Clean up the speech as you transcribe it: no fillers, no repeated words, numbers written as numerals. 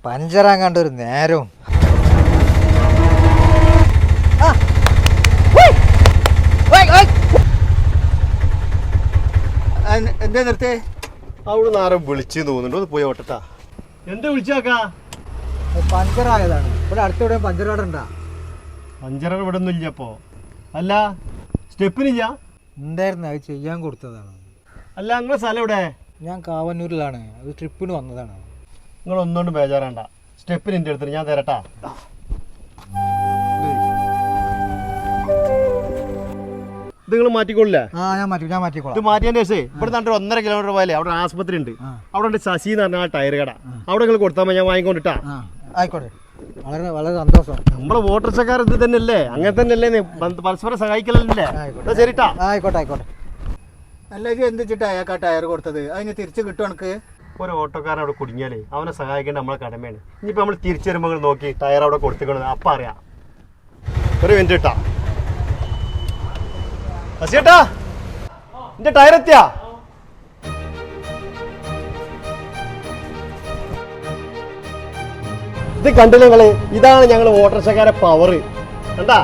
പഞ്ചറാൻ ഒരു നേരവും. എന്താ നിർത്തേ? അവിടെ നിന്ന് ആരും വിളിച്ചു തോന്നുന്നുണ്ട്. ഒന്ന് പോയി ഓട്ടട്ടാ. എന്താ വിളിച്ചാക്കാ? പഞ്ചറായതാണ്. ഇവിടെ അടുത്തവിടെ പഞ്ചർ കട ഉണ്ടാ? പഞ്ചർ ഇവിടെ ഒന്നും ഇല്ല. അപ്പോ അല്ല സ്റ്റെപ്പിനില്ല എന്തായിരുന്നു അത് ചെയ്യാൻ കൊടുത്തതാണ്. അല്ല നിങ്ങളെ സ്ഥലം ഇവിടെ? ഞാൻ കാവന്നൂരിലാണ്. അത് ട്രിപ്പിന് വന്നതാണ്. നിങ്ങൾ ഒന്നുകൊണ്ട് ബേജാറാണ്ട. സ്റ്റെപ്പിന് എൻ്റെ അടുത്ത് ഞാൻ തരട്ടാ. ഇത് നിങ്ങൾ മാറ്റിക്കൊള്ളില്ലേ? ഞാൻ മാറ്റിക്കോളാം. ഇത് മാറ്റിയതിൻ്റെ ശേഷം ഇവിടെ നട്ട് 1.5 കിലോമീറ്റർ പോലെ അവിടെ ആശുപത്രി ഉണ്ട്. അവിടെ ഉണ്ട് ശശി എന്ന് പറഞ്ഞ ആ ടയർ കട. അവിടെ നിങ്ങൾ കൊടുത്താൽ മതി, ഞാൻ വാങ്ങിക്കൊണ്ടിട്ടാ. ആയിക്കോട്ടെ, വളരെ വളരെ സന്തോഷം. നമ്മളെ വോട്ടർച്ചക്കാർ ഇത് തന്നെയല്ലേ, അങ്ങനെ തന്നെയല്ലേ പരസ്പരം സഹായിക്കലല്ലേ? ശരിട്ടാ. ആയിക്കോട്ടെ ആയിക്കോട്ടെ. അല്ല ഇത് എന്ത് വെച്ചിട്ടാ അയാൾക്ക് ആ ടയർ കൊടുത്തത്? അതിന് തിരിച്ച് കിട്ടും എനിക്ക്? ഒരു ഓട്ടോക്കാരൻ അവിടെ കുടുങ്ങിയാലേ അവനെ സഹായിക്കേണ്ട നമ്മളെ കടമയാണ്. ഇനിയിപ്പോൾ നമ്മൾ തിരിച്ചു വരുമ്പോൾ നോക്കി ടയർ അവിടെ കൊടുത്തിക്കണത് അപ്പം അറിയാം. ഒരു മിനിറ്റ് ഇട്ടാ ചേട്ടാ, എന്റെ ടയർ എത്തിയാ? ഇത് കണ്ടില്ല നിങ്ങള്? ഇതാണ് ഞങ്ങൾ ഓട്ടോറിക്ഷക്കാരെ പവർ. കണ്ടാ?